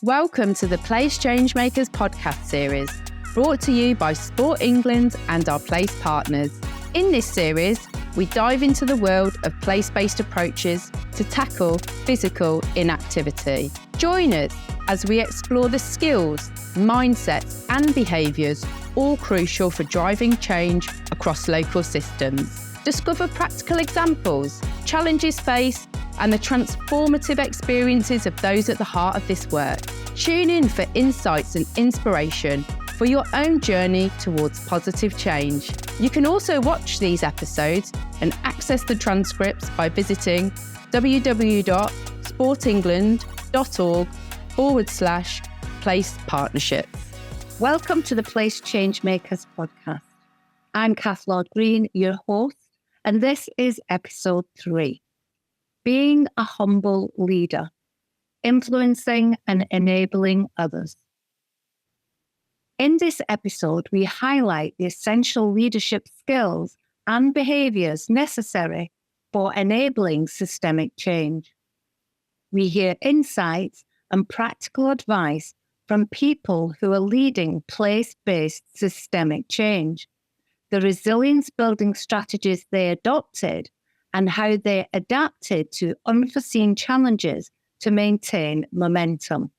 Welcome to the Place Changemakers podcast series, brought to you by Sport England and our Place partners. In this series, we dive into the world of place-based approaches to tackle physical inactivity. Join us as we explore the skills, mindsets and behaviours, all crucial for driving change across local systems. Discover practical examples, challenges faced, and the transformative experiences of those at the heart of this work. Tune in for insights and inspiration for your own journey towards positive change. You can also watch these episodes and access the transcripts by visiting www.sportengland.org/place partnerships. Welcome to the Place Changemakers podcast. I'm Kath Lord-Green, your host, and this is episode 3. Being a humble leader, influencing and enabling others. In this episode, we highlight the essential leadership skills and behaviours necessary for enabling systemic change. We hear insights and practical advice from people who are leading place-based systemic change, the resilience-building strategies they adopted, and how they adapted to unforeseen challenges to maintain momentum.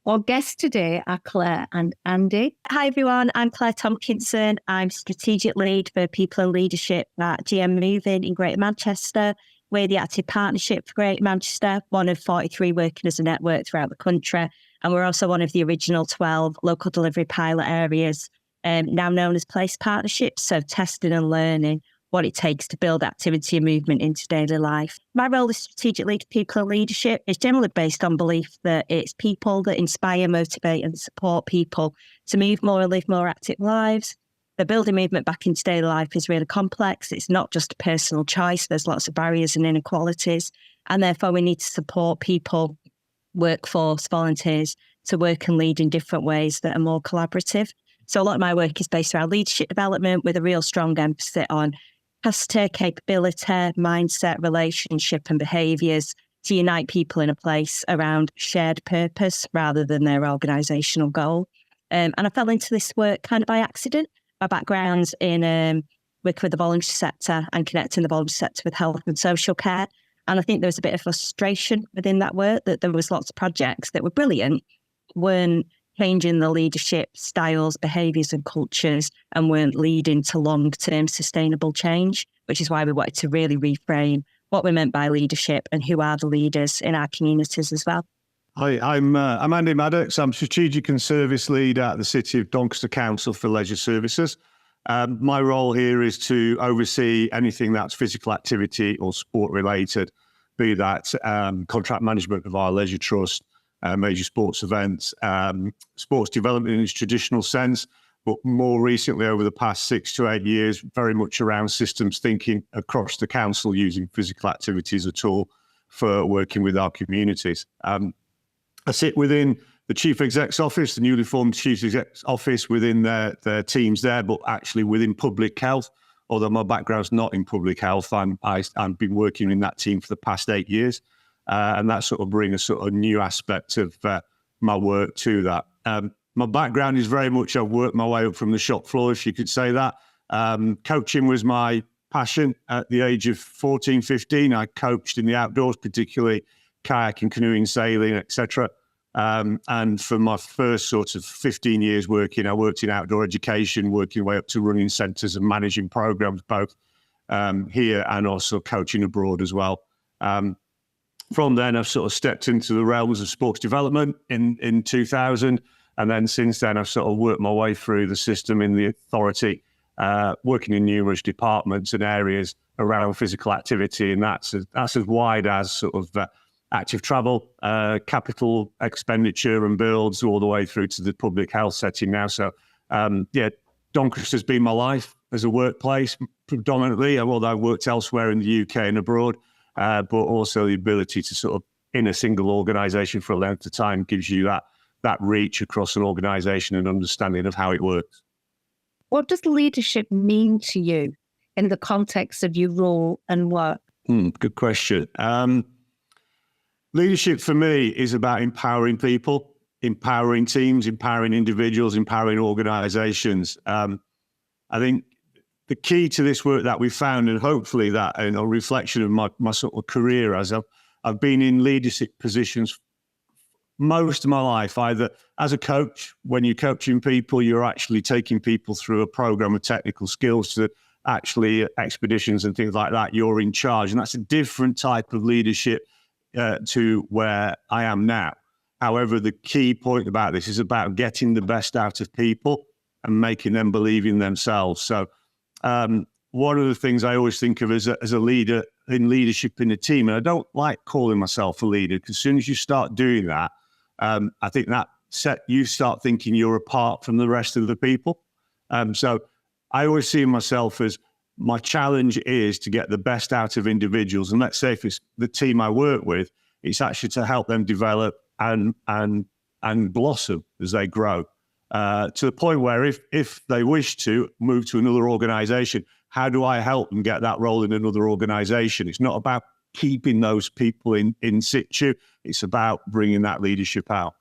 Our guests today are Claire and Andy. Hi everyone, I'm Claire Tompkinson. I'm Strategic Lead for People and Leadership at GM Moving in Greater Manchester. We're the active partnership for Greater Manchester, one of 43 working as a network throughout the country. And we're also one of the original 12 local delivery pilot areas, now known as place partnerships, so testing and learning what it takes to build activity and movement into daily life. My role as Strategic Lead for People and Leadership is generally based on belief that it's people that inspire, motivate and support people to move more and live more active lives. The building movement back into daily life is really complex. It's not just a personal choice. There's lots of barriers and inequalities. And therefore we need to support people, workforce, volunteers to work and lead in different ways that are more collaborative. So a lot of my work is based around leadership development with a real strong emphasis on capacity, capability, mindset, relationship and behaviours to unite people in a place around shared purpose rather than their organisational goal. And I fell into this work kind of by accident. My background's in working with the voluntary sector and connecting the voluntary sector with health and social care. And I think there was a bit of frustration within that work that there was lots of projects that were brilliant, weren't changing the leadership styles, behaviours and cultures and weren't leading to long-term sustainable change, which is why we wanted to really reframe what we meant by leadership and who are the leaders in our communities as well. Hi, I'm Andy Maddox. I'm Strategic and Service Lead at the City of Doncaster Council for Leisure Services. My role here is to oversee anything that's physical activity or sport related, be that contract management of our leisure trust, major sports events, sports development in its traditional sense, but more recently over the past 6 to 8 years, very much around systems thinking across the council using physical activities at all for working with our communities. I sit within the Chief Exec's office, the newly formed Chief Exec's office within their teams there, but actually within public health. Although my background's not in public health, I've been working in that team for the past 8 years. And that sort of brings a sort of new aspect of my work to that. My background is very much, I've worked my way up from the shop floor, if you could say that. Coaching was my passion at the age of 14, 15. I coached in the outdoors, particularly kayaking, canoeing, sailing, etc. And for my first sort of 15 years working, I worked in outdoor education, working way up to running centres and managing programs, both here and also coaching abroad as well. From then, I've sort of stepped into the realms of sports development in 2000. And then since then, I've sort of worked my way through the system in the authority, working in numerous departments and areas around physical activity. And that's as wide as sort of active travel, capital expenditure and builds all the way through to the public health setting now. So, Doncaster's been my life as a workplace predominantly, although I've worked elsewhere in the UK and abroad. But also the ability to sort of, in a single organisation for a length of time, gives you that reach across an organisation and understanding of how it works. What does leadership mean to you in the context of your role and work? Good question. Leadership for me is about empowering people, empowering teams, empowering individuals, empowering organizations. I think the key to this work that we found, and hopefully that in a reflection of my sort of career, as I've been in leadership positions most of my life, either as a coach, when you're coaching people, you're actually taking people through a program of technical skills to actually expeditions and things like that. You're in charge, and that's a different type of leadership to where I am now. However, the key point about this is about getting the best out of people and making them believe in themselves. So one of the things I always think of as a leader in leadership in a team, and I don't like calling myself a leader, because as soon as you start doing that, I think that you start thinking you're apart from the rest of the people. So I always see myself as, my challenge is to get the best out of individuals. And let's say if it's the team I work with, it's actually to help them develop and blossom as they grow. To the point where if they wish to move to another organization, how do I help them get that role in another organization? It's not about keeping those people in situ. It's about bringing that leadership out.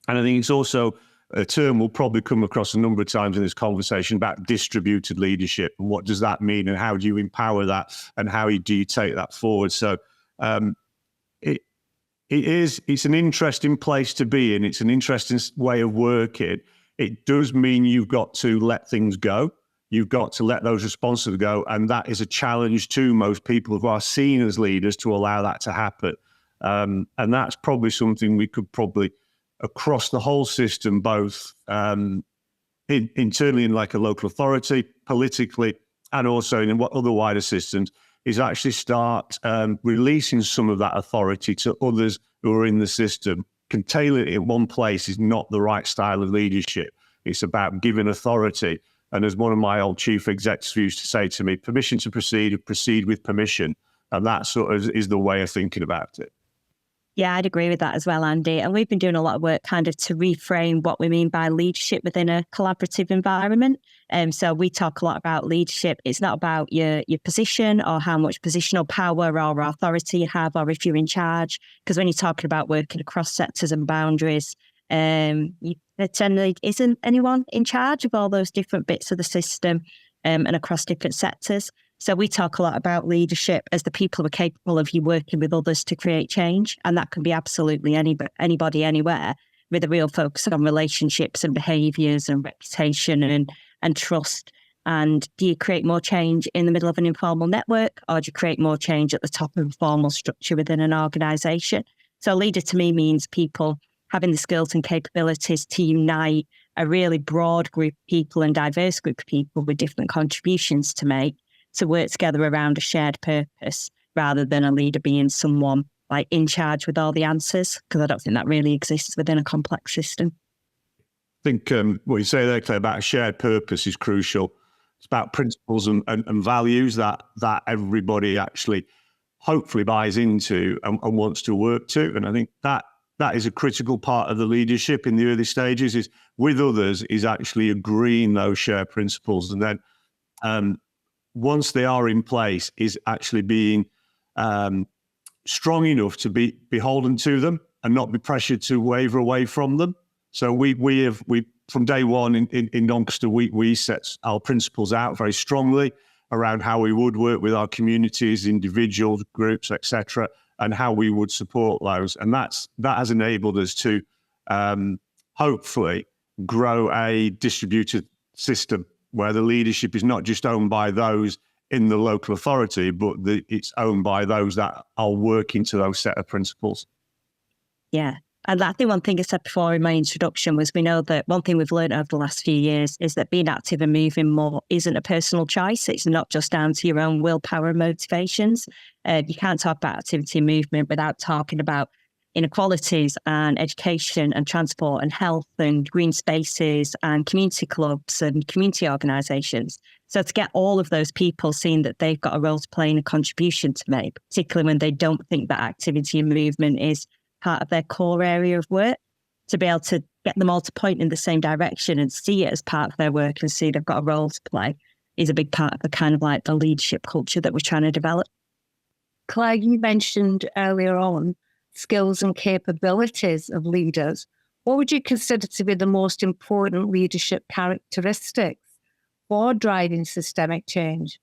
And I think it's also a term we'll probably come across a number of times in this conversation about distributed leadership. And what does that mean? And how do you empower that? And how do you take that forward? So it's an interesting place to be in. It's an interesting way of working. It does mean you've got to let things go. You've got to let those responses go. And that is a challenge to most people who are seen as leaders to allow that to happen. And that's probably something we could probably, across the whole system, both internally in like a local authority, politically, and also in what other wider systems, is actually start releasing some of that authority to others who are in the system. Contained it in one place is not the right style of leadership. It's about giving authority. And as one of my old chief execs used to say to me, permission to proceed with permission. And that sort of is the way of thinking about it. Yeah, I'd agree with that as well, Andy. And we've been doing a lot of work kind of to reframe what we mean by leadership within a collaborative environment. So we talk a lot about leadership. It's not about your position or how much positional power or authority you have, or if you're in charge. Because when you're talking about working across sectors and boundaries, there generally isn't anyone in charge of all those different bits of the system and across different sectors. So we talk a lot about leadership as the people who are capable of you working with others to create change. And that can be absolutely anybody, anywhere, with a real focus on relationships and behaviours and reputation and trust. And do you create more change in the middle of an informal network, or do you create more change at the top of a formal structure within an organisation? So leader to me means people having the skills and capabilities to unite a really broad group of people and diverse group of people with different contributions to make, to work together around a shared purpose, rather than a leader being someone like in charge with all the answers, because I don't think that really exists within a complex system. I think what you say there, Claire, about a shared purpose is crucial. It's about principles and values that everybody actually hopefully buys into and wants to work to. And I think that is a critical part of the leadership in the early stages, is with others, is actually agreeing those shared principles. And then once they are in place, is actually being strong enough to be beholden to them and not be pressured to waver away from them. So we from day one in Doncaster, we set our principles out very strongly around how we would work with our communities, individuals, groups, etc., and how we would support those. And that has enabled us to hopefully grow a distributed system where the leadership is not just owned by those in the local authority, but it's owned by those that are working to those set of principles. Yeah. And I think one thing I said before in my introduction was, we know that one thing we've learned over the last few years is that being active and moving more isn't a personal choice. It's not just down to your own willpower and motivations. You can't talk about activity and movement without talking about inequalities and education and transport and health and green spaces and community clubs and community organisations. So to get all of those people seeing that they've got a role to play and a contribution to make, particularly when they don't think that activity and movement is part of their core area of work, to be able to get them all to point in the same direction and see it as part of their work and see they've got a role to play, is a big part of the kind of like the leadership culture that we're trying to develop. Claire, you mentioned earlier on skills and capabilities of leaders, what would you consider to be the most important leadership characteristics for driving systemic change?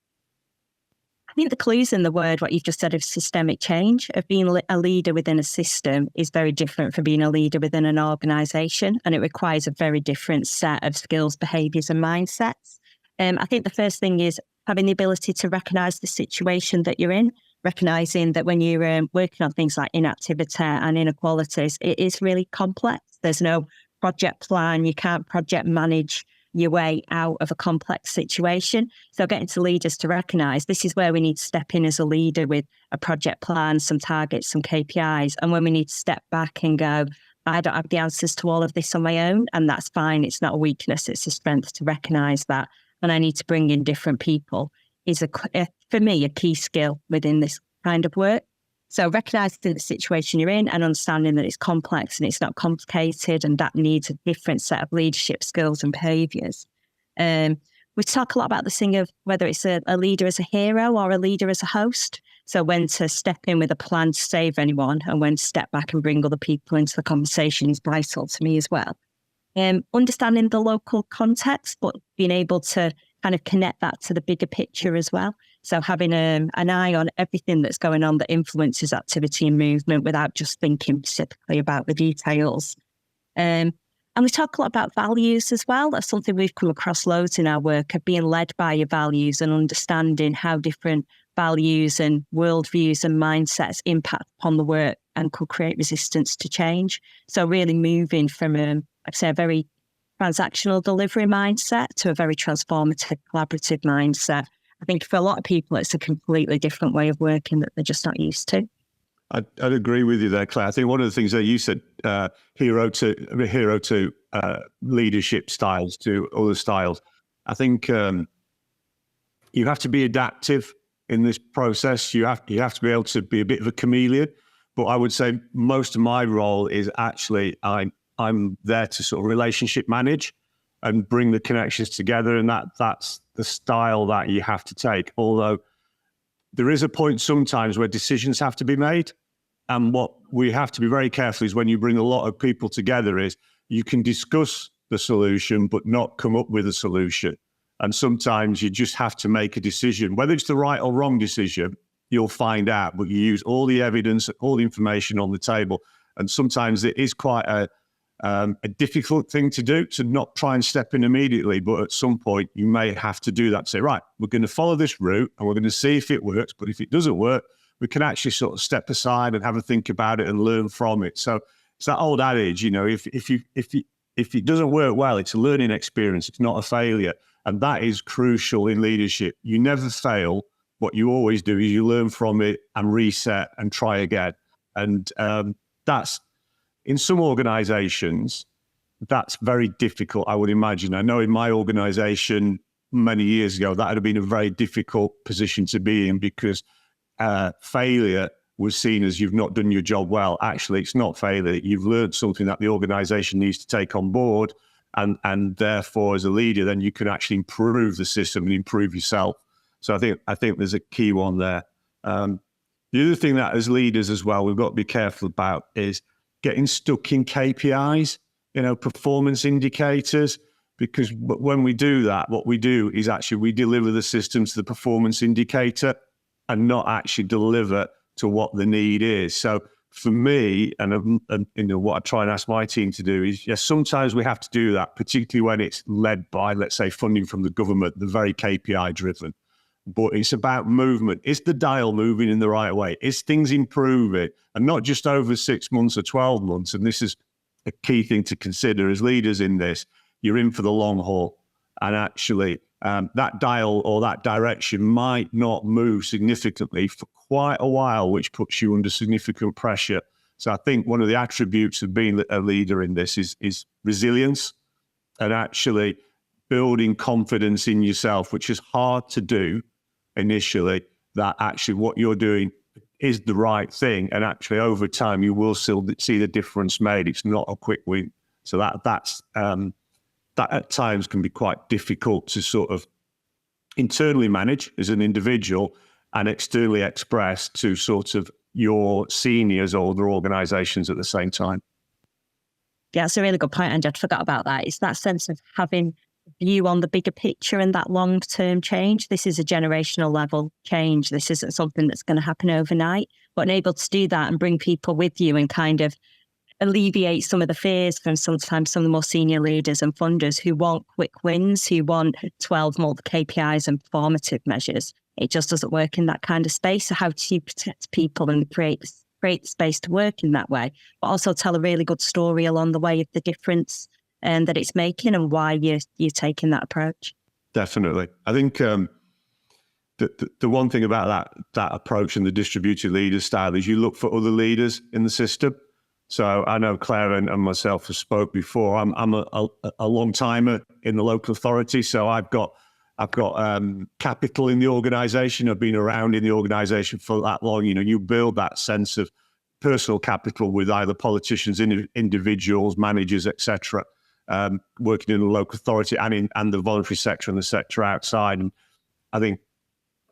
I think the clue's in the word, what you've just said, of systemic change, of being a leader within a system is very different from being a leader within an organisation, and it requires a very different set of skills, behaviours and mindsets. I think the first thing is having the ability to recognise the situation that you're in, recognising that when you're working on things like inactivity and inequalities, it is really complex. There's no project plan. You can't project manage your way out of a complex situation. So getting to leaders to recognise this is where we need to step in as a leader with a project plan, some targets, some KPIs. And when we need to step back and go, I don't have the answers to all of this on my own, and that's fine. It's not a weakness. It's a strength to recognise that. And I need to bring in different people is, for me, a key skill within this kind of work. So recognising the situation you're in and understanding that it's complex and it's not complicated, and that needs a different set of leadership skills and behaviours. We talk a lot about this thing of whether it's a leader as a hero or a leader as a host. So when to step in with a plan to save anyone and when to step back and bring other people into the conversation is vital to me as well. Understanding the local context, but being able to kind of connect that to the bigger picture as well. So having an eye on everything that's going on that influences activity and movement without just thinking specifically about the details. And we talk a lot about values as well. That's something we've come across loads in our work, of being led by your values and understanding how different values and worldviews and mindsets impact upon the work and could create resistance to change. So really moving from, I'd say, a very transactional delivery mindset to a very transformative, collaborative mindset. I think for a lot of people, it's a completely different way of working that they're just not used to. I'd agree with you there, Claire. I think one of the things that you said, hero to leadership styles to other styles. I think you have to be adaptive in this process. You have to be able to be a bit of a chameleon. But I would say most of my role is actually I'm there to sort of relationship manage and bring the connections together, and that's the style that you have to take. Although there is a point sometimes where decisions have to be made, and what we have to be very careful is when you bring a lot of people together is you can discuss the solution but not come up with a solution. And sometimes you just have to make a decision. Whether it's the right or wrong decision, you'll find out, but you use all the evidence, all the information on the table. And sometimes it is quite a difficult thing to do, to not try and step in immediately, but at some point you may have to do that. Say, right, we're going to follow this route and we're going to see if it works, but if it doesn't work, we can actually sort of step aside and have a think about it and learn from it. So it's that old adage, you know, if it doesn't work well, it's a learning experience, it's not a failure. And that is crucial in leadership. You never fail. What you always do is you learn from it and reset and try again. And that's, in some organizations, that's very difficult, I would imagine. I know in my organization many years ago, that would have been a very difficult position to be in, because failure was seen as you've not done your job well. Actually, it's not failure. You've learned something that the organization needs to take on board. And therefore, as a leader, then you can actually improve the system and improve yourself. So I think there's a key one there. The other thing that as leaders as well, we've got to be careful about is getting stuck in KPIs, you know, performance indicators, because when we do that, what we do is actually we deliver the system to the performance indicator and not actually deliver to what the need is. So for me, and you know, what I try and ask my team to do is, yes, sometimes we have to do that, particularly when it's led by, let's say, funding from the government, the very KPI driven. But it's about movement. Is the dial moving in the right way? Is things improving? And not just over 6 months or 12 months. And this is a key thing to consider as leaders in this. You're in for the long haul. And actually, that dial or that direction might not move significantly for quite a while, which puts you under significant pressure. So I think one of the attributes of being a leader in this is resilience and actually building confidence in yourself, which is hard to do initially, that actually what you're doing is the right thing. And actually over time, you will still see the difference made. It's not a quick win. So that at times can be quite difficult to sort of internally manage as an individual and externally express to sort of your seniors or other organisations at the same time. Yeah, it's a really good point, Angie. I forgot about that. It's that sense of having a view on the bigger picture and that long-term change. This is a generational level change. This isn't something that's going to happen overnight, but able to do that and bring people with you and kind of alleviate some of the fears from sometimes some of the more senior leaders and funders who want quick wins, who want 12-month KPIs and formative measures. It just doesn't work in that kind of space. So how do you protect people and create the space to work in that way, but also tell a really good story along the way of the difference that it's making and why you're taking that approach? Definitely. I think the one thing about that approach and the distributed leader style is you look for other leaders in the system. So I know Claire and myself have spoke before. I'm a long timer in the local authority, so I've got capital in the organisation. I've been around in the organisation for that long. You know, you build that sense of personal capital with either politicians, individuals, managers, etc., working in the local authority and the voluntary sector and the sector outside. And I think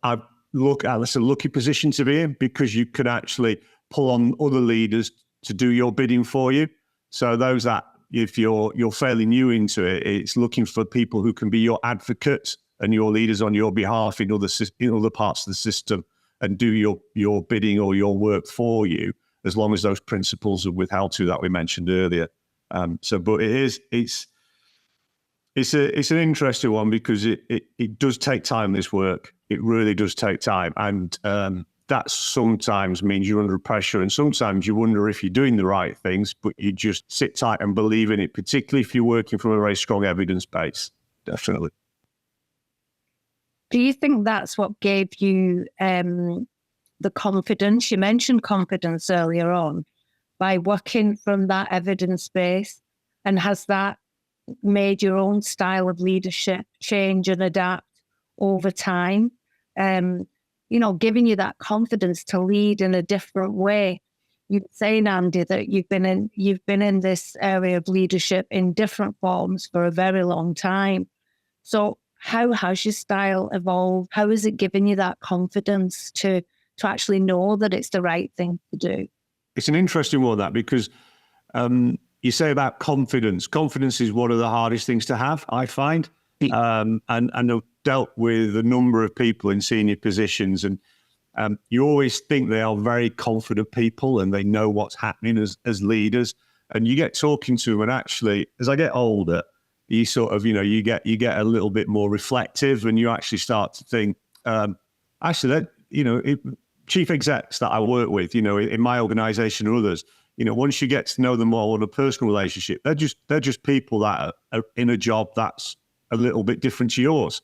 that's a lucky position to be in, because you can actually pull on other leaders to do your bidding for you. So those that, if you're fairly new into it, it's looking for people who can be your advocates and your leaders on your behalf in other parts of the system and do your bidding or your work for you, as long as those principles are withheld to that we mentioned earlier. But it's an interesting one, because it does take time, this work. It really does take time. And that sometimes means you're under pressure, and sometimes you wonder if you're doing the right things, but you just sit tight and believe in it, particularly if you're working from a very strong evidence base. Definitely. Do you think that's what gave you the confidence? You mentioned confidence earlier on, by working from that evidence base, and has that made your own style of leadership change and adapt over time? Giving you that confidence to lead in a different way. You're saying, Andy, that you've been in this area of leadership in different forms for a very long time. So how has your style evolved? How has it given you that confidence to actually know that it's the right thing to do? It's an interesting one, that, because you say about confidence. Confidence is one of the hardest things to have, I find. And I've dealt with a number of people in senior positions, and you always think they are very confident people and they know what's happening as leaders. And you get talking to them, and actually, as I get older, you sort of, you get a little bit more reflective, and you actually start to think, chief execs that I work with, in my organisation or others, once you get to know them more on a personal relationship, they're just people that are in a job that's a little bit different to yours.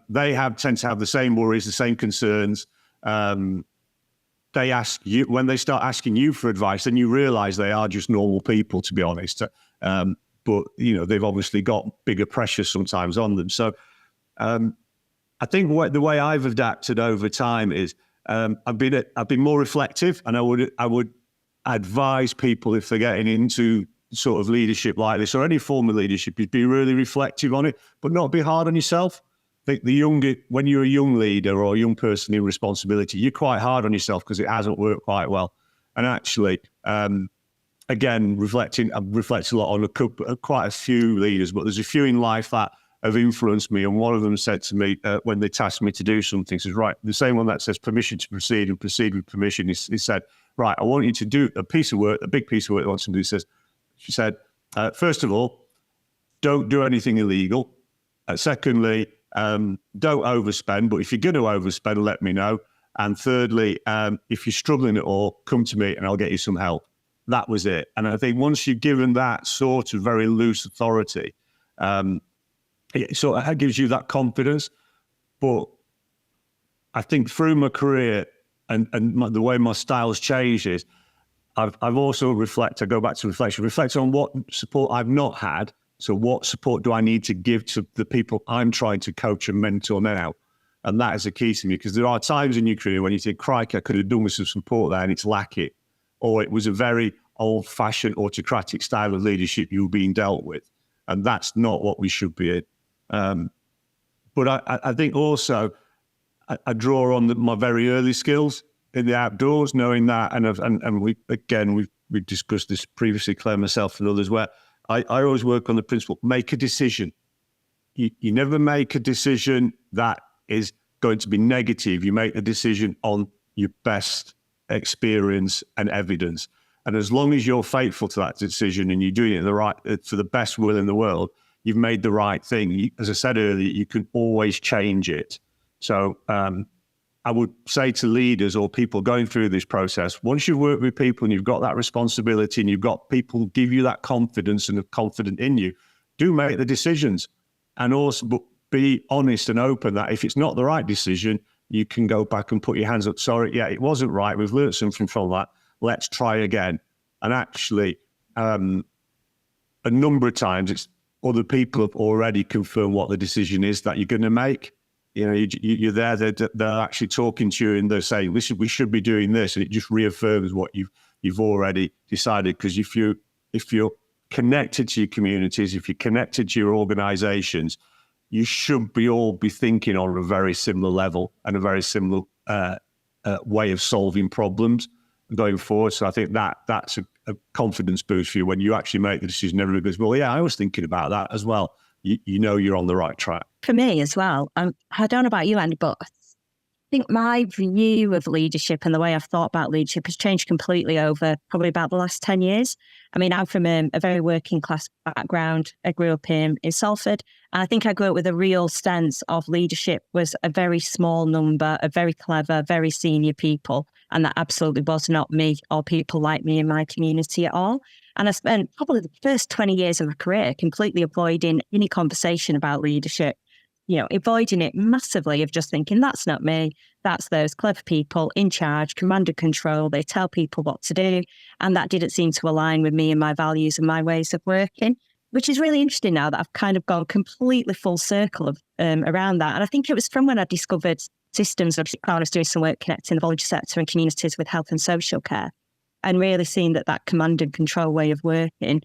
They tend to have the same worries, the same concerns. They ask you, when they start asking you for advice, then you realise they are just normal people, to be honest. But they've obviously got bigger pressure sometimes on them. So I think the way I've adapted over time is I've been more reflective, and I would advise people, if they're getting into sort of leadership like this or any form of leadership, is be really reflective on it, but not be hard on yourself. I think when you're a young leader or a young person in responsibility, you're quite hard on yourself because it hasn't worked quite well. And actually, again, I've reflected a lot on quite a few leaders, but there's a few in life that have influenced me. And one of them said to me when they tasked me to do something, says, right, the same one that says permission to proceed and proceed with permission, he said, right, I want you to do a piece of work, a big piece of work I want to do. She said, first of all, don't do anything illegal. Secondly, don't overspend, but if you're going to overspend, let me know. And thirdly, if you're struggling at all, come to me and I'll get you some help. That was it. And I think once you're given that sort of very loose authority, it sort of gives you that confidence. But I think through my career and the way my style's changed is I've also I go back to reflect on what support I've not had. So what support do I need to give to the people I'm trying to coach and mentor now? And that is the key to me, because there are times in your career when you think, crikey, I could have done with some support there, and it's lacking. Or it was a very old-fashioned autocratic style of leadership you were being dealt with. And that's not what we should be in. But I think also I draw on my very early skills. in the outdoors, knowing that, and we've discussed this previously, Claire, myself, and others, where I always work on the principle: make a decision. You never make a decision that is going to be negative. You make a decision on your best experience and evidence. And as long as you're faithful to that decision and you're doing it for the best will in the world, you've made the right thing. As I said earlier, you can always change it. So I would say to leaders or people going through this process, once you've worked with people and you've got that responsibility and you've got people who give you that confidence and are confident in you, do make the decisions. And also be honest and open that if it's not the right decision, you can go back and put your hands up. Sorry, yeah, it wasn't right. We've learned something from that. Let's try again. And actually, a number of times, it's other people have already confirmed what the decision is that you're going to make. You know, you're there, they're actually talking to you and they're saying, listen, we should be doing this. And it just reaffirms what you've already decided. Because if you're connected to your communities, if you're connected to your organizations, you should all be thinking on a very similar level and a very similar way of solving problems going forward. So I think that's a confidence boost for you when you actually make the decision. Everybody goes, well, yeah, I was thinking about that as well. You know you're on the right track. For me as well, I don't know about you, Andy, but I think my view of leadership and the way I've thought about leadership has changed completely over probably about the last 10 years. I mean, I'm from a very working class background. I grew up in Salford. And I think I grew up with a real sense of leadership was a very small number of very clever, very senior people. And that absolutely was not me or people like me in my community at all. And I spent probably the first 20 years of my career completely avoiding any conversation about leadership, avoiding it massively, of just thinking, that's not me. That's those clever people in charge, command and control. They tell people what to do. And that didn't seem to align with me and my values and my ways of working, which is really interesting now that I've kind of gone completely full circle around that. And I think it was from when I discovered systems. I was doing some work connecting the voluntary sector and communities with health and social care, and really seeing that command and control way of working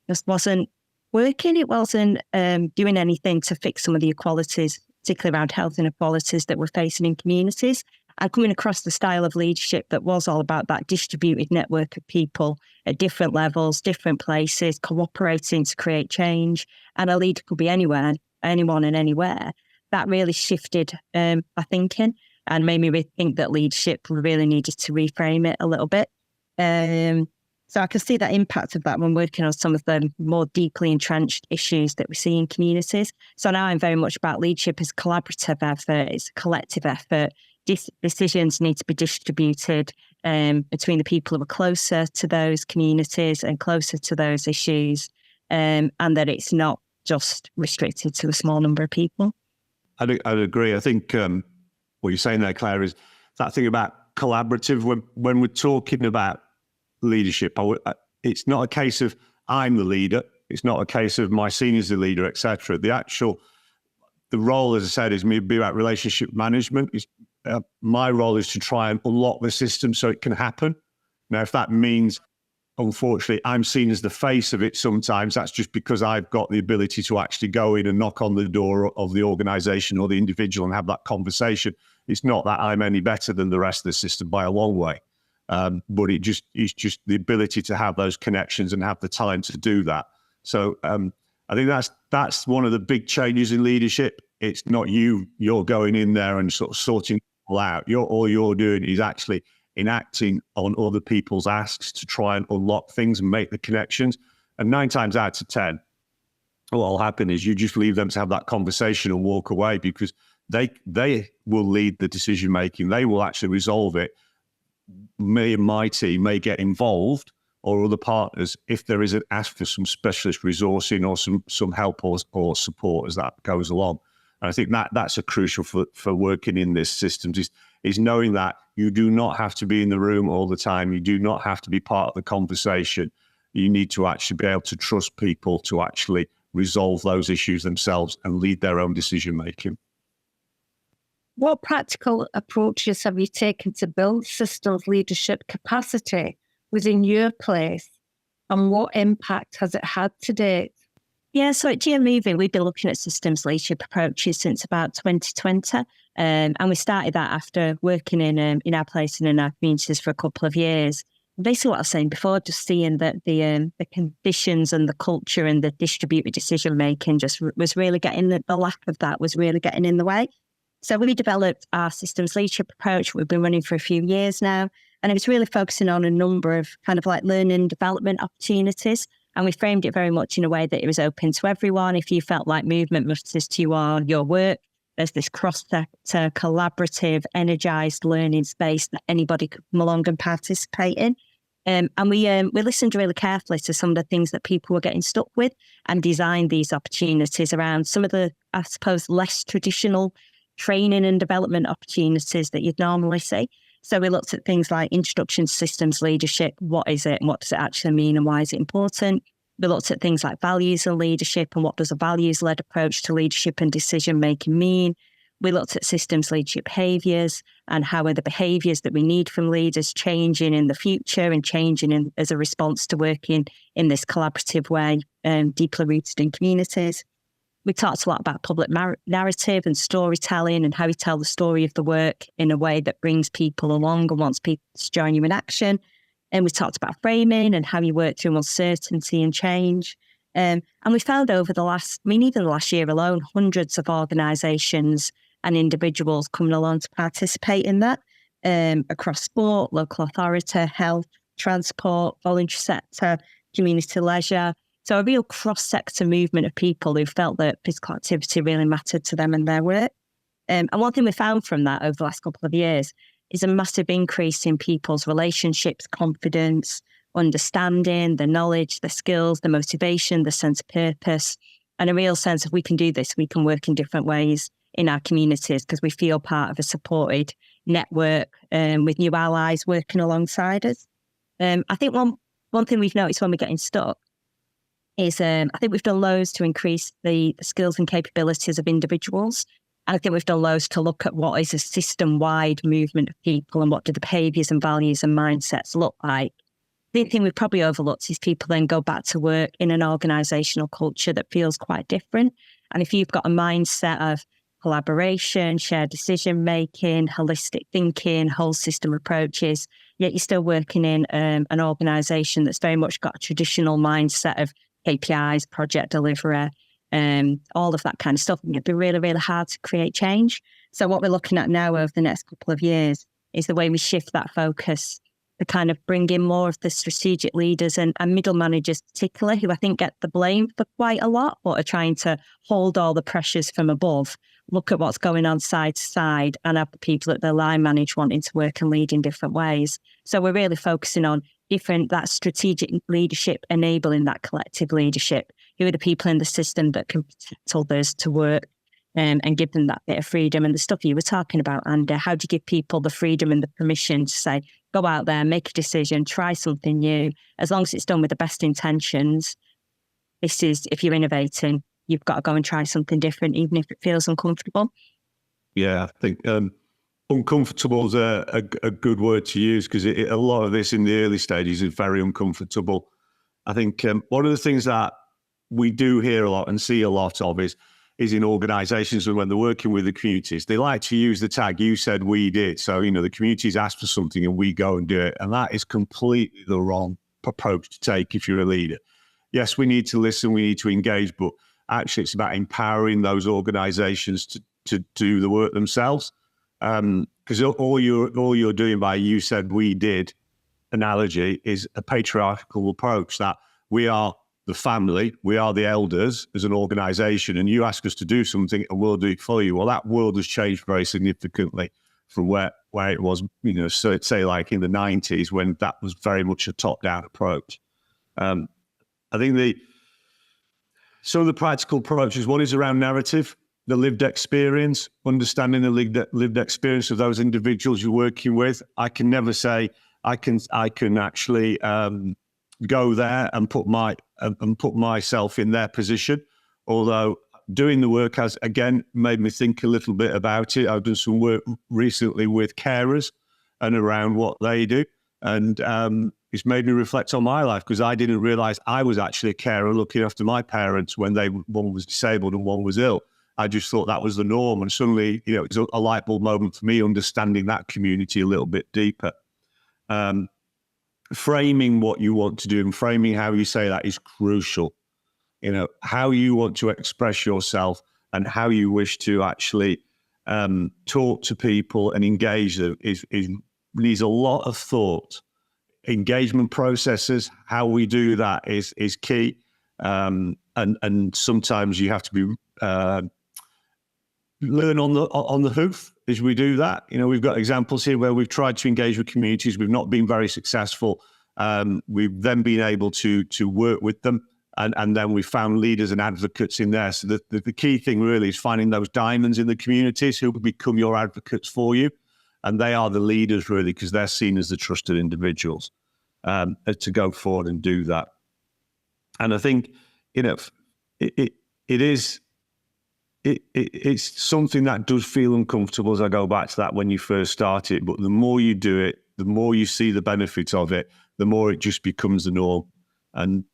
just wasn't working. It wasn't doing anything to fix some of the inequalities, particularly around health inequalities that we're facing in communities. And coming across the style of leadership that was all about that distributed network of people at different levels, different places, cooperating to create change. And a leader could be anywhere, anyone and anywhere. That really shifted my thinking and made me rethink that leadership really needed to reframe it a little bit. So I can see that impact of that when working on some of the more deeply entrenched issues that we see in communities. So now I'm very much about leadership as collaborative effort, it's a collective effort. Decisions need to be distributed between the people who are closer to those communities and closer to those issues, and that it's not just restricted to a small number of people. I'd agree. I think what you're saying there, Claire, is that thing about collaborative. When we're talking about leadership, it's not a case of I'm the leader. It's not a case of my senior's the leader, etc. The role, as I said, is be about relationship management. My role is to try and unlock the system so it can happen. Now, if that means, unfortunately, I'm seen as the face of it sometimes, that's just because I've got the ability to actually go in and knock on the door of the organisation or the individual and have that conversation. It's not that I'm any better than the rest of the system by a long way. But it's just the ability to have those connections and have the time to do that. So I think that's one of the big changes in leadership. It's not you're going in there and sort of sorting people out. All you're doing is actually enacting on other people's asks to try and unlock things and make the connections. And 9 times out of 10, what will happen is you just leave them to have that conversation and walk away, because they will lead the decision making. They will actually resolve it. Me and my team may get involved, or other partners, if there is an ask for some specialist resourcing or some help or support as that goes along. And I think that's a crucial for working in this system is knowing that you do not have to be in the room all the time. You do not have to be part of the conversation. You need to actually be able to trust people to actually resolve those issues themselves and lead their own decision making. What practical approaches have you taken to build systems leadership capacity within your place, and what impact has it had to date? Yeah, so at GM Moving, we've been looking at systems leadership approaches since about 2020. And we started that after working in our place and in our communities for a couple of years. Basically what I was saying before, just seeing that the conditions and the culture and the distributed decision making was really getting, the lack of that was really getting in the way. So we developed our systems leadership approach. We've been running for a few years now, and it was really focusing on a number of kind of like learning and development opportunities. And we framed it very much in a way that it was open to everyone. If you felt like movement matters to you on your work, there's this cross-sector, collaborative, energised learning space that anybody could come along and participate in. And we listened really carefully to some of the things that people were getting stuck with and designed these opportunities around some of the, I suppose, less traditional training and development opportunities that you'd normally see. So we looked at things like introduction to systems leadership. What is it and what does it actually mean and why is it important? We looked at things like values and leadership and what does a values-led approach to leadership and decision-making mean? We looked at systems leadership behaviours and how are the behaviours that we need from leaders changing in the future and changing as a response to working in this collaborative way, deeply rooted in communities. We talked a lot about public narrative and storytelling and how you tell the story of the work in a way that brings people along and wants people to join you in action. And we talked about framing and how you work through uncertainty and change. And we found over even the last year alone, hundreds of organisations and individuals coming along to participate in that across sport, local authority, health, transport, voluntary sector, community leisure. So a real cross-sector movement of people who felt that physical activity really mattered to them and their work. And one thing we found from that over the last couple of years is a massive increase in people's relationships, confidence, understanding, the knowledge, the skills, the motivation, the sense of purpose, and a real sense of we can do this, we can work in different ways in our communities because we feel part of a supported network with new allies working alongside us. I think one thing we've noticed when we're getting stuck is I think we've done loads to increase the skills and capabilities of individuals. And I think we've done loads to look at what is a system-wide movement of people and what do the behaviours and values and mindsets look like. The thing we've probably overlooked is people then go back to work in an organisational culture that feels quite different. And if you've got a mindset of collaboration, shared decision-making, holistic thinking, whole system approaches, yet you're still working in an organisation that's very much got a traditional mindset of KPIs, project delivery, all of that kind of stuff. It'd be really, really hard to create change. So what we're looking at now over the next couple of years is the way we shift that focus to kind of bring in more of the strategic leaders and middle managers particularly, who I think get the blame for quite a lot, but are trying to hold all the pressures from above, look at what's going on side to side and have the people that they line manage wanting to work and lead in different ways. So we're really focusing on that strategic leadership, enabling that collective leadership. Who are the people in the system that can protect others to work and give them that bit of freedom? And the stuff you were talking about, Andy, how do you give people the freedom and the permission to say, go out there, make a decision, try something new, as long as it's done with the best intentions. This is, if you're innovating, you've got to go and try something different, even if it feels uncomfortable. Yeah, I think uncomfortable is a good word to use because a lot of this in the early stages is very uncomfortable. I think one of the things that we do hear a lot and see a lot of is in organisations and when they're working with the communities, they like to use the tag, you said, we did. So, the communities ask for something and we go and do it. And that is completely the wrong approach to take if you're a leader. Yes, we need to listen, we need to engage, but actually it's about empowering those organisations to do the work themselves. Because all you're doing by you said, we did analogy is a patriarchal approach that we are the family, we are the elders as an organisation, and you ask us to do something and we'll do it for you. Well, that world has changed very significantly from where it was, so say like in the 90s when that was very much a top-down approach. I think some of the practical approaches, one is around narrative, the lived experience, understanding the lived experience of those individuals you're working with. I can never say I can actually go there and put myself in their position. Although doing the work has again made me think a little bit about it. I've done some work recently with carers and around what they do, and it's made me reflect on my life, because I didn't realise I was actually a carer looking after my parents when one was disabled and one was ill. I just thought that was the norm. And suddenly, it was a light bulb moment for me, understanding that community a little bit deeper. Framing what you want to do and framing how you say that is crucial. How you want to express yourself and how you wish to actually talk to people and engage them needs a lot of thought. Engagement processes, how we do that is key. And sometimes you have to be learn on the hoof as we do that. We've got examples here where we've tried to engage with communities. We've not been very successful. We've then been able to work with them. And then we found leaders and advocates in there. So the key thing really is finding those diamonds in the communities who will become your advocates for you. And they are the leaders really, because they're seen as the trusted individuals to go forward and do that. And I think, it's something that does feel uncomfortable, as I go back to that when you first start it. But the more you do it, the more you see the benefits of it, the more it just becomes the norm. And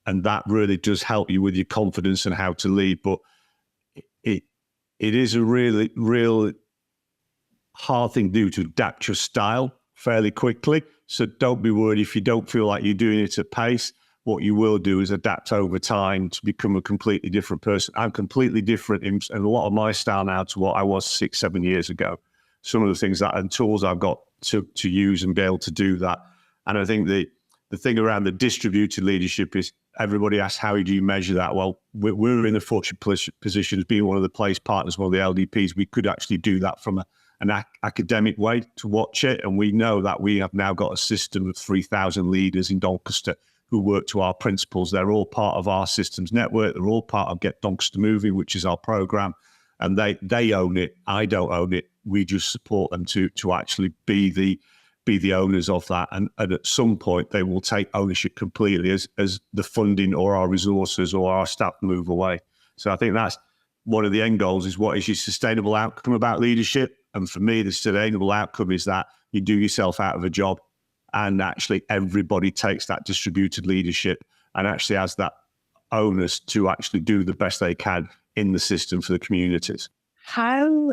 that really does help you with your confidence and how to lead. But it is a real hard thing to do, to adapt your style fairly quickly. So don't be worried if you don't feel like you're doing it at pace. What you will do is adapt over time to become a completely different person. I'm completely different in a lot of my style now to what I was 6-7 years ago. Some of the things and tools I've got to use and be able to do that. And I think the thing around the distributed leadership is, everybody asks, how do you measure that? Well, we're in the fortunate position as being one of the place partners, one of the LDPs. We could actually do that from an academic way to watch it. And we know that we have now got a system of 3,000 leaders in Doncaster who work to our principles. They're all part of our systems network. They're all part of Get Doncaster Moving, which is our program. And they own it. I don't own it. We just support them to actually be the owners of that. And at some point, they will take ownership completely as the funding or our resources or our staff move away. So I think that's one of the end goals, is what is your sustainable outcome about leadership? And for me, the sustainable outcome is that you do yourself out of a job, and actually everybody takes that distributed leadership and actually has that onus to actually do the best they can in the system for the communities. How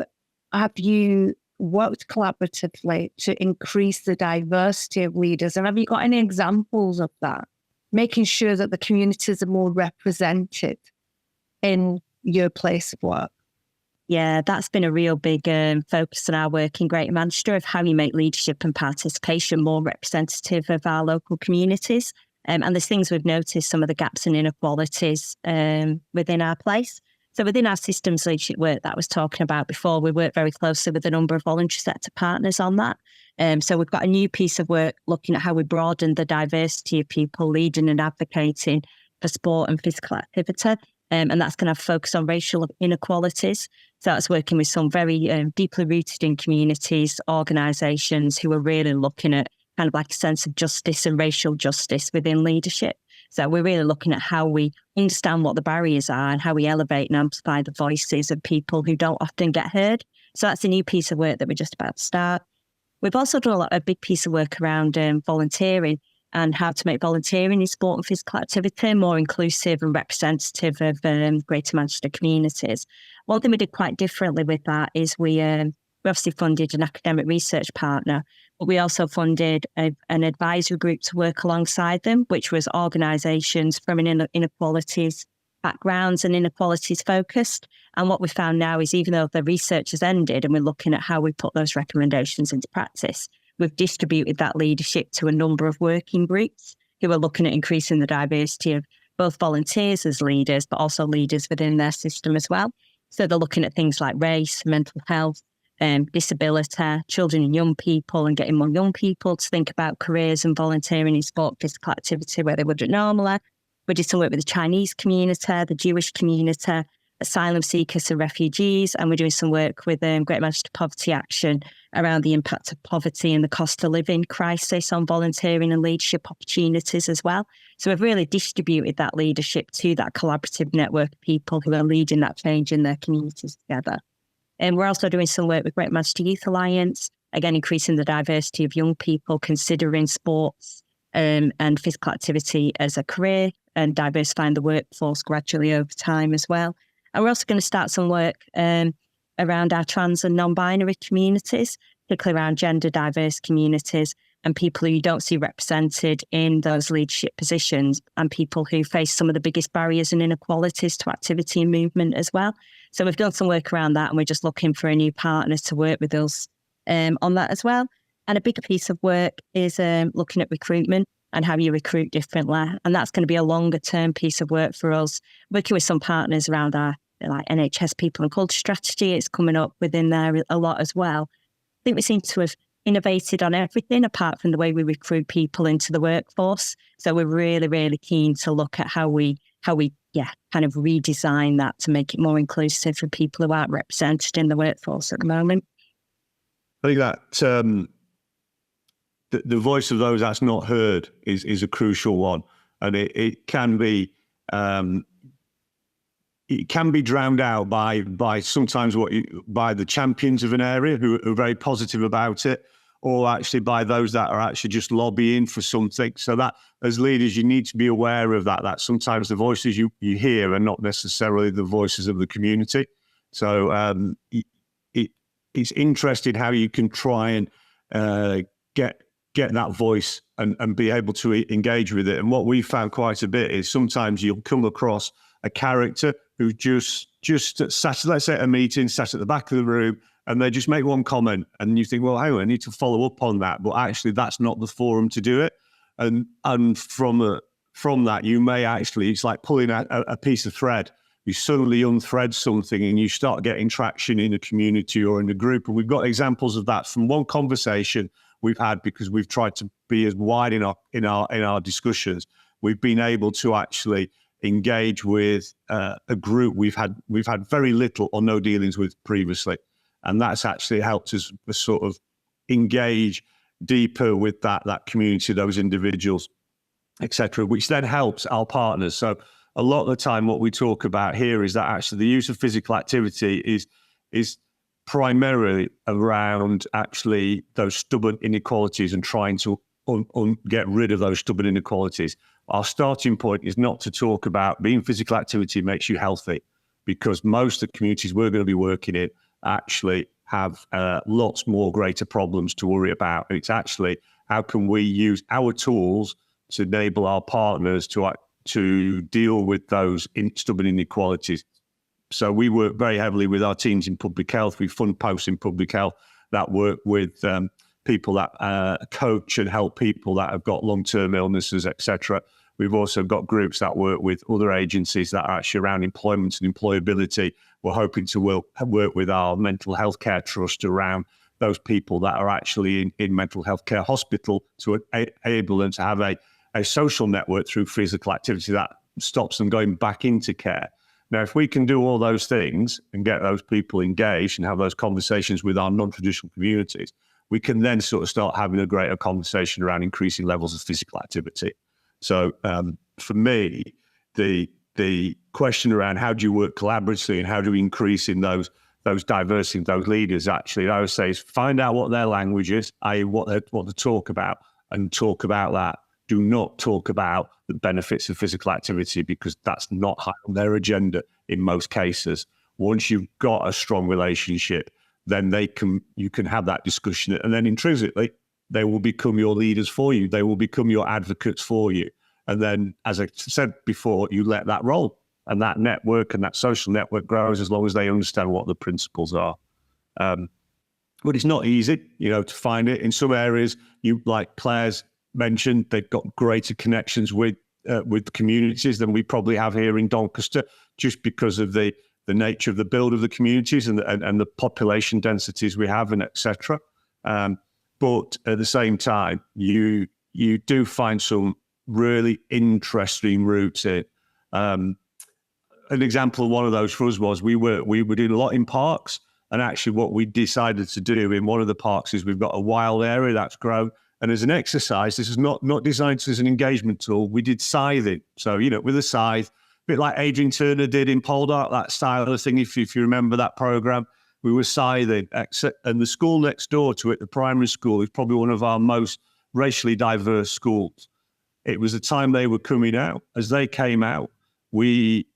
have you worked collaboratively to increase the diversity of leaders? And have you got any examples of that? Making sure that the communities are more represented in your place of work. Yeah, that's been a real big focus in our work in Greater Manchester, of how you make leadership and participation more representative of our local communities. And there's things we've noticed, some of the gaps and inequalities within our place. So within our systems leadership work that I was talking about before, we work very closely with a number of voluntary sector partners on that. So we've got a new piece of work looking at how we broaden the diversity of people leading and advocating for sport and physical activity. And that's going to focus on racial inequalities. So that's working with some very deeply rooted in communities, organisations who are really looking at kind of like a sense of justice and racial justice within leadership. So we're really looking at how we understand what the barriers are and how we elevate and amplify the voices of people who don't often get heard. So that's a new piece of work that we're just about to start. We've also done a big piece of work around volunteering and how to make volunteering in sport and physical activity more inclusive and representative of Greater Manchester communities. One thing we did quite differently with that is we obviously funded an academic research partner, but we also funded an advisory group to work alongside them, which was organisations from an inequalities backgrounds and inequalities focused. And what we found now is, even though the research has ended and we're looking at how we put those recommendations into practice, we've distributed that leadership to a number of working groups who are looking at increasing the diversity of both volunteers as leaders, but also leaders within their system as well. So they're looking at things like race, mental health, disability, children and young people, and getting more young people to think about careers and volunteering in sport, physical activity where they wouldn't normally. We did some work with the Chinese community, the Jewish community, asylum seekers and refugees, and we're doing some work with Greater Manchester Poverty Action around the impact of poverty and the cost of living crisis on volunteering and leadership opportunities as well. So we've really distributed that leadership to that collaborative network of people who are leading that change in their communities together. And we're also doing some work with Greater Manchester Youth Alliance, again, increasing the diversity of young people considering sports and physical activity as a career and diversifying the workforce gradually over time as well. And we're also going to start some work around our trans and non-binary communities, particularly around gender diverse communities and people who you don't see represented in those leadership positions and people who face some of the biggest barriers and inequalities to activity and movement as well. So we've done some work around that and we're just looking for a new partner to work with us on that as well. And a big piece of work is looking at recruitment and how you recruit differently. And that's going to be a longer term piece of work for us, working with some partners around our like NHS people and culture strategy. It's coming up within there a lot as well. I think we seem to have innovated on everything apart from the way we recruit people into the workforce. So we're really, really keen to look at how we kind of redesign that to make it more inclusive for people who aren't represented in the workforce at the moment. I think that the voice of those that's not heard is a crucial one, and it can be drowned out by sometimes by the champions of an area who are very positive about it, or actually by those that are actually just lobbying for something. So that as leaders, you need to be aware of that sometimes the voices you hear are not necessarily the voices of the community. So it's interesting how you can try and get that voice and be able to engage with it. And what we found quite a bit is sometimes you'll come across a character who just sat, let's say at a meeting, sat at the back of the room, and they just make one comment and you think, well, hang on, I need to follow up on that. But actually that's not the forum to do it. And from that, you may actually, it's like pulling a piece of thread. You suddenly unthread something and you start getting traction in a community or in a group. And we've got examples of that from one conversation we've had, because we've tried to be as wide in our discussions. We've been able to actually engage with a group we've had very little or no dealings with previously, and that's actually helped us sort of engage deeper with that community, those individuals, etc., which then helps our partners. So a lot of the time, what we talk about here is that actually the use of physical activity is primarily around actually those stubborn inequalities and trying to get rid of those stubborn inequalities. Our starting point is not to talk about being physical activity makes you healthy, because most of the communities we're going to be working in actually have lots more greater problems to worry about. And it's actually how can we use our tools to enable our partners to deal with those stubborn inequalities. So we work very heavily with our teams in public health. We fund posts in public health that work with people that coach and help people that have got long-term illnesses, etc. We've also got groups that work with other agencies that are actually around employment and employability. We're hoping to work with our mental health care trust around those people that are actually in mental health care hospital to enable them to have a social network through physical activity that stops them going back into care. Now, if we can do all those things and get those people engaged and have those conversations with our non-traditional communities, we can then sort of start having a greater conversation around increasing levels of physical activity. So for me, the question around how do you work collaboratively and how do we increase in those diversity, those leaders, actually, I would say is find out what their language is, i.e. what they talk about, and talk about that. Do not talk about the benefits of physical activity, because that's not high on their agenda in most cases. Once you've got a strong relationship, then you can have that discussion, and then intrinsically, they will become your leaders for you. They will become your advocates for you. And then, as I said before, you let that roll, and that network and that social network grows as long as they understand what the principles are. But it's not easy, to find it. In some areas, like Claire's mentioned, they've got greater connections with communities than we probably have here in Doncaster, just because of the nature of the build of the communities and the population densities we have, and etc. But at the same time, you do find some really interesting routes in. An example of one of those for us was we were doing a lot in parks, and actually what we decided to do in one of the parks is we've got a wild area that's grown. And as an exercise, this is not designed as an engagement tool. We did scything. So, with a scythe, a bit like Adrian Turner did in Poldark, that style of thing, if you remember that program, we were scything. And the school next door to it, the primary school, is probably one of our most racially diverse schools. it was the time they were coming out. As they came out, we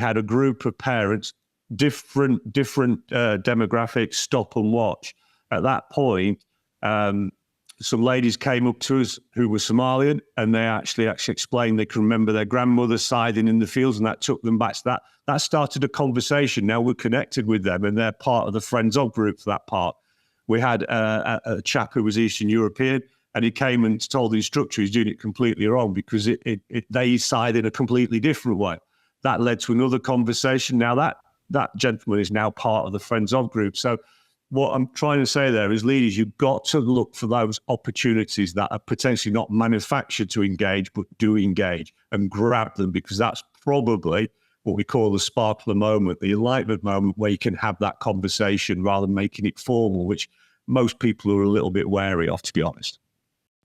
had a group of parents, different demographics, stop and watch. At that point, some ladies came up to us who were Somalian, and they actually explained they can remember their grandmother siding in the fields, and that took them back to that. That started a conversation. Now we're connected with them, and they're part of the Friends of group for that part. We had a chap who was Eastern European, and he came and told the instructor he's doing it completely wrong because they side in a completely different way. That led to another conversation. Now that gentleman is now part of the Friends of group. So what I'm trying to say there is, leaders, you've got to look for those opportunities that are potentially not manufactured to engage, but do engage, and grab them, because that's probably what we call the spark of the moment, the enlightenment moment, where you can have that conversation rather than making it formal, which most people are a little bit wary of, to be honest.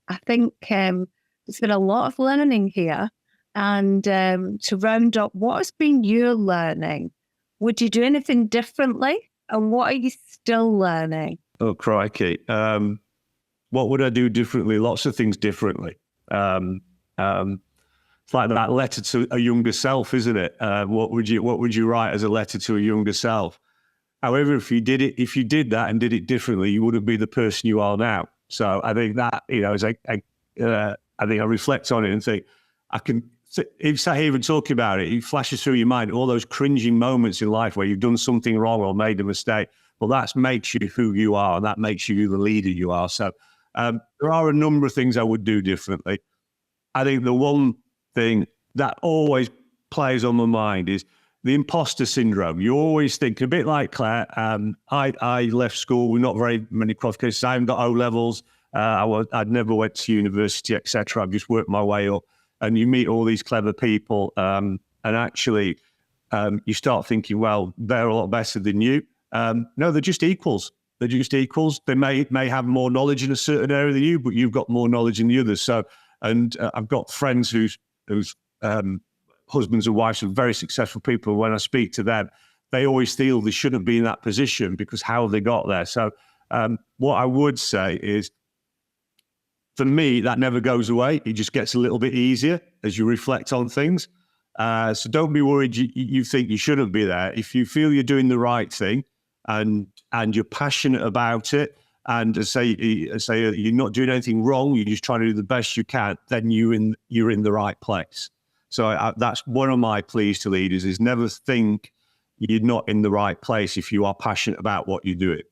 I think there's been a lot of learning here. And to round up, what has been your learning? Would you do anything differently? And what are you still learning? Oh, crikey. What would I do differently? Lots of things differently. It's like that letter to a younger self, isn't it? What would you write as a letter to a younger self? However, if you did that and did it differently, you wouldn't be the person you are now. So I think that, as I think I reflect on it and think, if you sat here and talking about it, it flashes through your mind all those cringing moments in life where you've done something wrong or made a mistake. Well, that makes you who you are, and that makes you the leader you are. So there are a number of things I would do differently. I think the one thing that always plays on my mind is the imposter syndrome. You always think, a bit like Claire, I left school with not very many qualifications. I haven't got O levels. I'd never went to university, etc. I've just worked my way up. And you meet all these clever people, and actually you start thinking, well, they're a lot better than you. No, they're just equals. They're just equals. They may have more knowledge in a certain area than you, but you've got more knowledge in the others. So, and I've got friends whose husbands and wives are very successful people. When I speak to them, they always feel they shouldn't be in that position because how have they got there? So what I would say is, for me, that never goes away. It just gets a little bit easier as you reflect on things. So don't be worried you think you shouldn't be there. If you feel you're doing the right thing and you're passionate about it, and say you're not doing anything wrong, you're just trying to do the best you can, then you're in the right place. So that's one of my pleas to leaders, is never think you're not in the right place if you are passionate about what you're doing.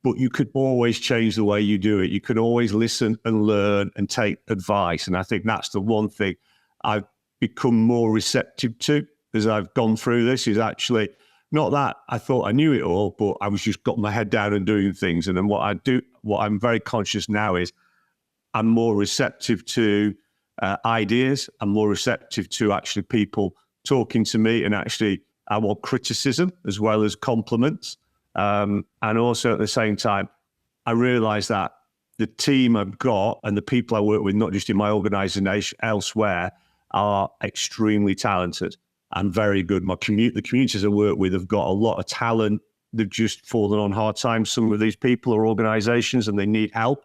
But you could always change the way you do it. You could always listen and learn and take advice. And I think that's the one thing I've become more receptive to as I've gone through this, is actually not that I thought I knew it all, but I was just got my head down and doing things. And then what I'm very conscious now is I'm more receptive to ideas. I'm more receptive to actually people talking to me, and actually I want criticism as well as compliments. And also at the same time, I realize that the team I've got and the people I work with, not just in my organization, elsewhere, are extremely talented and very good. The communities I work with have got a lot of talent. They've just fallen on hard times, some of these people or organizations, and they need help,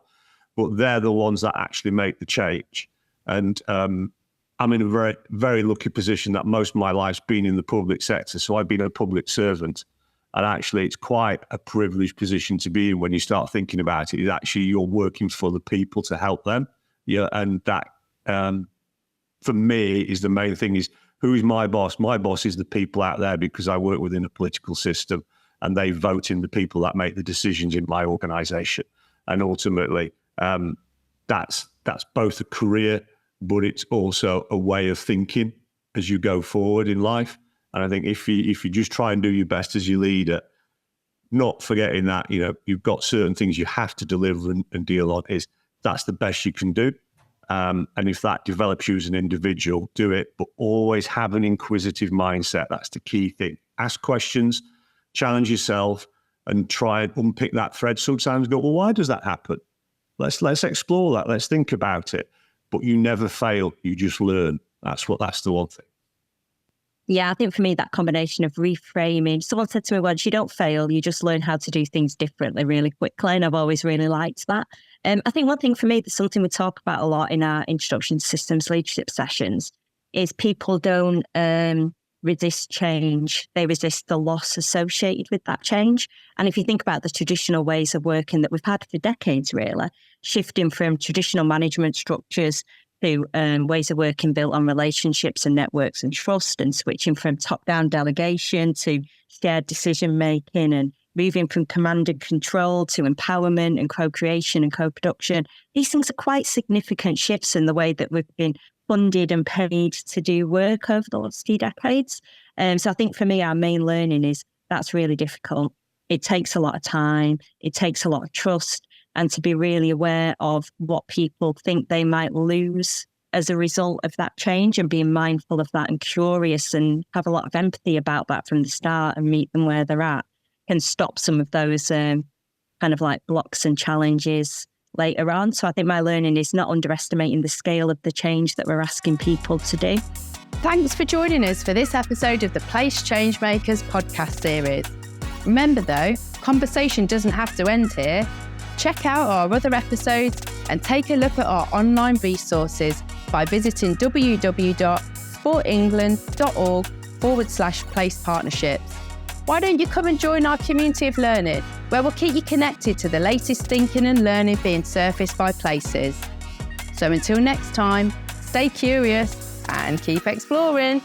but they're the ones that actually make the change. And I'm in a very, very lucky position that most of my life's been in the public sector. So I've been a public servant. And actually, it's quite a privileged position to be in when you start thinking about it. It's actually you're working for the people to help them. Yeah, and that, for me, is the main thing, is who is my boss? My boss is the people out there, because I work within a political system and they vote in the people that make the decisions in my organisation. And ultimately, that's both a career, but it's also a way of thinking as you go forward in life. And I think if you just try and do your best as your leader, not forgetting that, you've got certain things you have to deliver and deal on, that's the best you can do. And if that develops you as an individual, do it, but always have an inquisitive mindset. That's the key thing. Ask questions, challenge yourself, and try and unpick that thread. Sometimes go, well, why does that happen? Let's explore that. Let's think about it. But you never fail. You just learn. That's the one thing. Yeah, I think for me, that combination of reframing. Someone said to me once, you don't fail, you just learn how to do things differently really quickly. And I've always really liked that. I think one thing for me, that's something we talk about a lot in our introduction to systems leadership sessions, is people don't resist change. They resist the loss associated with that change. And if you think about the traditional ways of working that we've had for decades, really, shifting from traditional management structures to ways of working built on relationships and networks and trust, and switching from top-down delegation to shared decision-making, and moving from command and control to empowerment and co-creation and co-production. These things are quite significant shifts in the way that we've been funded and paid to do work over the last few decades. So I think for me, our main learning is that's really difficult. It takes a lot of time. It takes a lot of trust, and to be really aware of what people think they might lose as a result of that change, and being mindful of that and curious and have a lot of empathy about that from the start and meet them where they're at, can stop some of those kind of like blocks and challenges later on. So I think my learning is not underestimating the scale of the change that we're asking people to do. Thanks for joining us for this episode of the Place Changemakers podcast series. Remember though, conversation doesn't have to end here. Check out our other episodes and take a look at our online resources by visiting www.sportengland.org/place partnerships. Why don't you come and join our community of learning, where we'll keep you connected to the latest thinking and learning being surfaced by places. So until next time, stay curious and keep exploring.